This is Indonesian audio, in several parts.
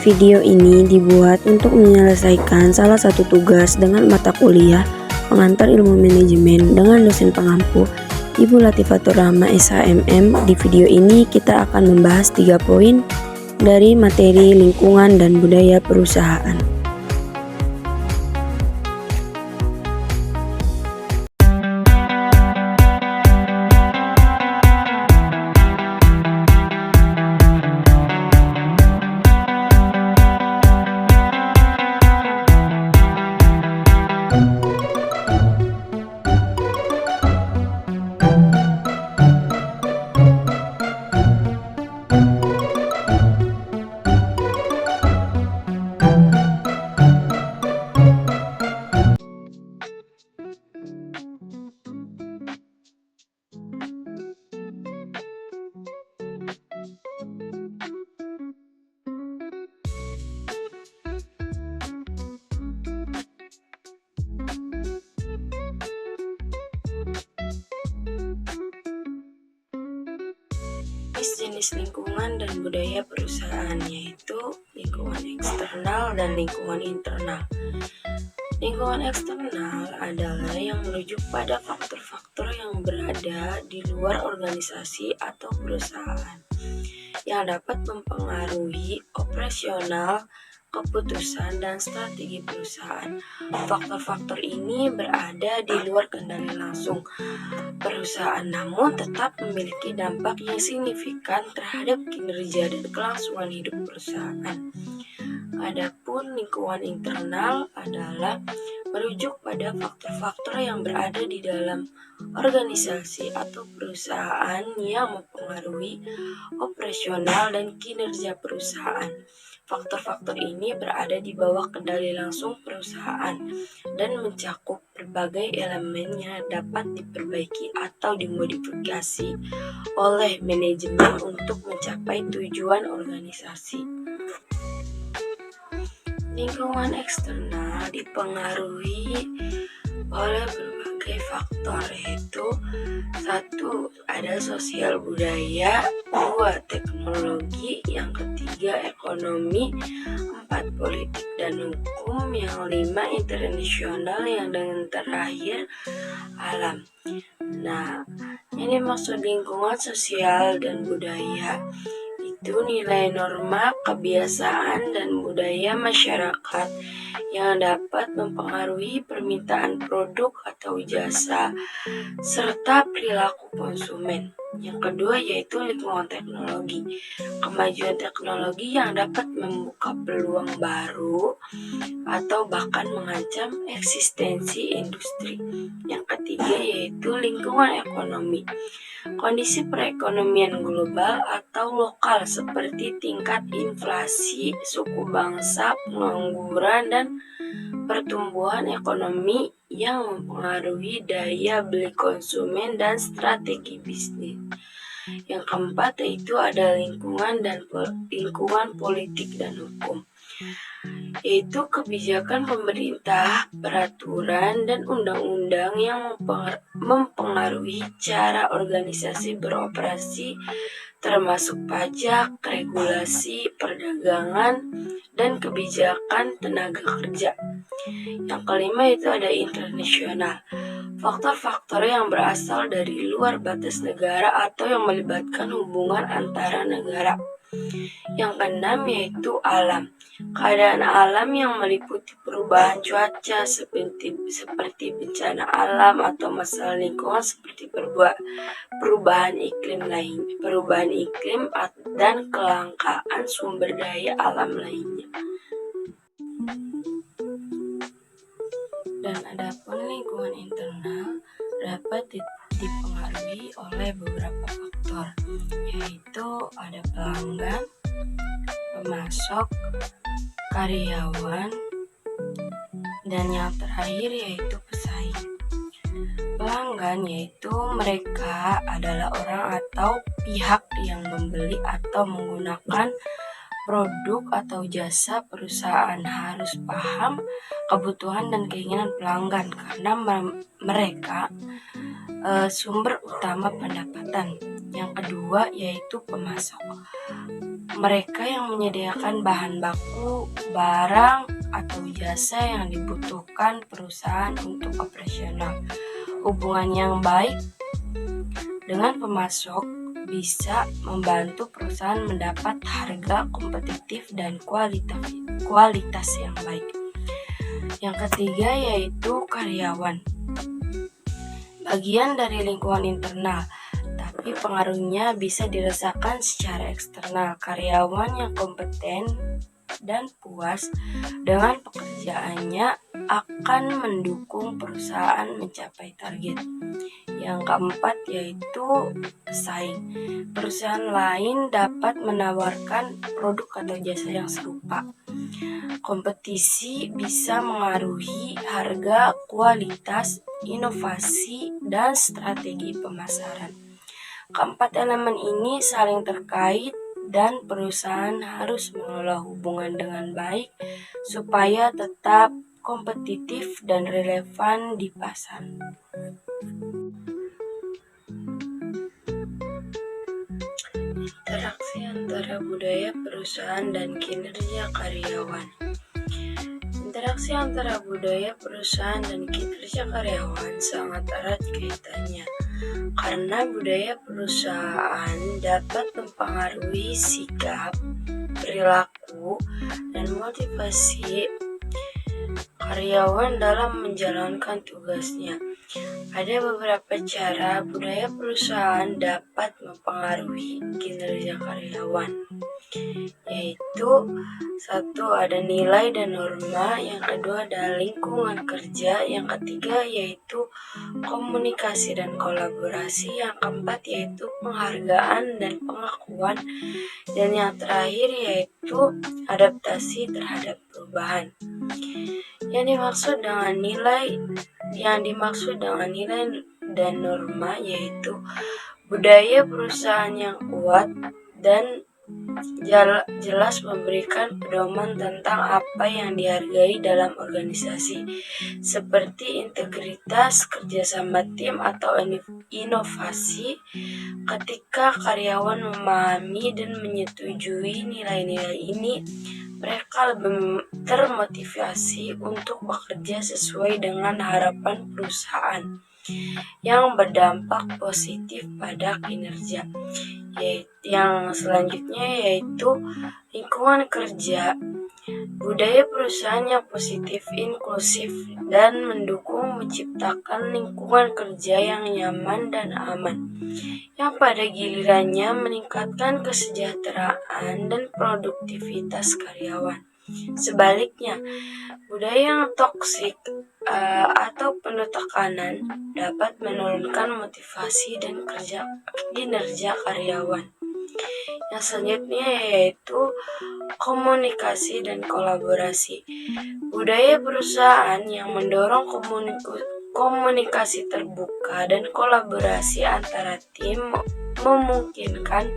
Video ini dibuat untuk menyelesaikan salah satu tugas dengan mata kuliah Pengantar Ilmu Manajemen dengan dosen pengampu Ibu Latifatur Rahma SHMM. Di video ini kita akan membahas 3 poin dari materi lingkungan dan budaya perusahaan. Jenis lingkungan dan budaya perusahaan, yaitu lingkungan eksternal dan lingkungan internal. Lingkungan eksternal adalah yang merujuk pada faktor-faktor yang berada di luar organisasi atau perusahaan yang dapat mempengaruhi operasional, keputusan, dan strategi perusahaan. Faktor-faktor ini berada di luar kendali langsung perusahaan, namun tetap memiliki dampak yang signifikan terhadap kinerja dan kelangsungan hidup perusahaan. Adapun lingkungan internal adalah merujuk pada faktor-faktor yang berada di dalam organisasi atau perusahaan yang mempengaruhi operasional dan kinerja perusahaan. Faktor-faktor ini berada di bawah kendali langsung perusahaan dan mencakup berbagai elemen yang dapat diperbaiki atau dimodifikasi oleh manajemen untuk mencapai tujuan organisasi. Lingkungan eksternal dipengaruhi oleh berbagai faktor, yaitu 1. Ada sosial budaya, 2. Teknologi, yang ketiga ekonomi, 4. Politik dan hukum, yang 5. Internasional, yang dengan terakhir alam. Nah, ini maksud lingkungan sosial dan budaya itu nilai norma, kebiasaan, dan budaya masyarakat yang dapat mempengaruhi permintaan produk atau jasa serta perilaku konsumen. Yang kedua yaitu lingkungan teknologi, kemajuan teknologi yang dapat membuka peluang baru atau bahkan mengancam eksistensi industri. Yang ketiga yaitu lingkungan ekonomi, kondisi perekonomian global atau lokal seperti tingkat inflasi, suku bangsa, pengangguran, dan pertumbuhan ekonomi yang mempengaruhi daya beli konsumen dan strategi bisnis. Yang keempat yaitu ada lingkungan politik dan hukum, yaitu kebijakan pemerintah, peraturan, dan undang-undang yang mempengaruhi cara organisasi beroperasi, termasuk pajak, regulasi, perdagangan, dan kebijakan tenaga kerja. Yang kelima itu ada internasional, faktor-faktor yang berasal dari luar batas negara atau yang melibatkan hubungan antara negara. Yang keenam yaitu alam, keadaan alam yang meliputi perubahan cuaca seperti bencana alam atau masalah lingkungan seperti perubahan iklim dan kelangkaan sumber daya alam lainnya. Dan adapun lingkungan internal dapat dipengaruhi oleh beberapa faktor, yaitu ada pelanggan, pemasok, karyawan, dan yang terakhir yaitu pesaing. Pelanggan yaitu mereka adalah orang atau pihak yang membeli atau menggunakan produk atau jasa perusahaan. Harus paham kebutuhan dan keinginan pelanggan karena mereka sumber utama pendapatan. Yang kedua yaitu pemasok. mereka yang menyediakan bahan baku, barang, atau jasa yang dibutuhkan perusahaan untuk operasional. Hubungan yang baik dengan pemasok bisa membantu perusahaan mendapat harga kompetitif dan kualitas yang baik. Yang ketiga yaitu karyawan. Bagian dari lingkungan internal, tapi pengaruhnya bisa dirasakan secara eksternal. Karyawan yang kompeten dan puas dengan pekerjaannya akan mendukung perusahaan mencapai target. Yang keempat yaitu pesaing. Perusahaan lain dapat menawarkan produk atau jasa yang serupa. Kompetisi bisa mengaruhi harga, kualitas, inovasi, dan strategi pemasaran. Keempat elemen ini saling terkait dan perusahaan harus mengelola hubungan dengan baik supaya tetap kompetitif dan relevan di pasar. Interaksi antara budaya perusahaan dan kinerja karyawan. Interaksi antara budaya perusahaan dan kinerja karyawan sangat erat kaitannya, karena budaya perusahaan dapat mempengaruhi sikap, perilaku, dan motivasi karyawan dalam menjalankan tugasnya. Ada beberapa cara budaya perusahaan dapat mempengaruhi kinerja karyawan, yaitu satu, ada nilai dan norma, yang kedua ada lingkungan kerja, yang ketiga yaitu komunikasi dan kolaborasi, yang keempat yaitu penghargaan dan pengakuan, dan yang terakhir yaitu adaptasi terhadap perubahan. Yang dimaksud dengan nilai dan norma yaitu budaya perusahaan yang kuat dan jelas memberikan pedoman tentang apa yang dihargai dalam organisasi, seperti integritas, kerjasama tim, atau inovasi. Ketika karyawan memahami dan menyetujui nilai-nilai ini, mereka lebih termotivasi untuk bekerja sesuai dengan harapan perusahaan, yang berdampak positif pada kinerja. Yang selanjutnya yaitu lingkungan kerja. Budaya perusahaan yang positif, inklusif, dan mendukung menciptakan lingkungan kerja yang nyaman dan aman, yang pada gilirannya meningkatkan kesejahteraan dan produktivitas karyawan. Sebaliknya, budaya yang toksik atau penuh tekanan dapat menurunkan motivasi dan kinerja karyawan. Yang selanjutnya yaitu komunikasi dan kolaborasi. Budaya perusahaan yang mendorong komunikasi terbuka dan kolaborasi antara tim memungkinkan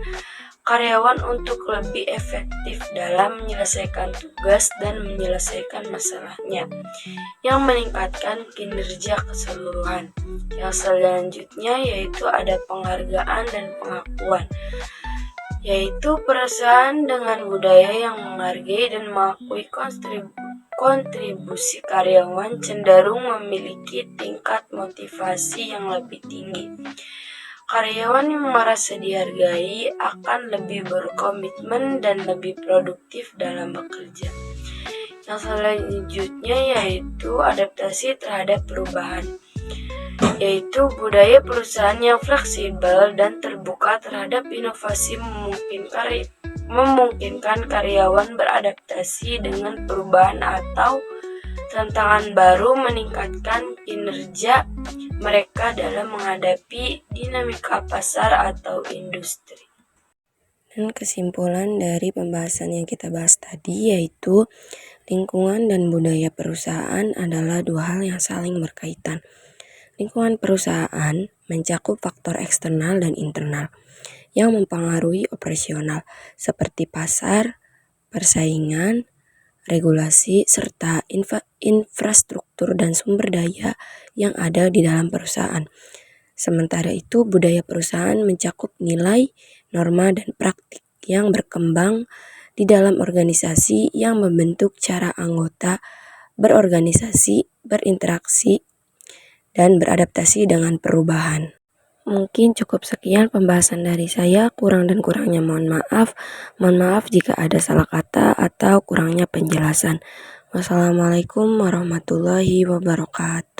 karyawan untuk lebih efektif dalam menyelesaikan tugas dan menyelesaikan masalahnya, yang meningkatkan kinerja keseluruhan. Yang selanjutnya yaitu ada penghargaan dan pengakuan, yaitu perusahaan dengan budaya yang menghargai dan mengakui kontribusi karyawan cenderung memiliki tingkat motivasi yang lebih tinggi. Karyawan yang merasa dihargai akan lebih berkomitmen dan lebih produktif dalam bekerja. Yang selanjutnya yaitu adaptasi terhadap perubahan, yaitu budaya perusahaan yang fleksibel dan terbuka terhadap inovasi memungkinkan karyawan beradaptasi dengan perubahan atau tantangan baru, meningkatkan kinerja mereka dalam menghadapi dinamika pasar atau industri. Dan kesimpulan dari pembahasan yang kita bahas tadi yaitu lingkungan dan budaya perusahaan adalah dua hal yang saling berkaitan. Lingkungan perusahaan mencakup faktor eksternal dan internal yang mempengaruhi operasional seperti pasar, persaingan, regulasi, serta infrastruktur dan sumber daya yang ada di dalam perusahaan. Sementara itu, budaya perusahaan mencakup nilai, norma, dan praktik yang berkembang di dalam organisasi yang membentuk cara anggota berorganisasi, berinteraksi, dan beradaptasi dengan perubahan. Mungkin cukup sekian pembahasan dari saya, kurang dan kurangnya mohon maaf. Mohon maaf jika ada salah kata atau kurangnya penjelasan. Wassalamualaikum warahmatullahi wabarakatuh.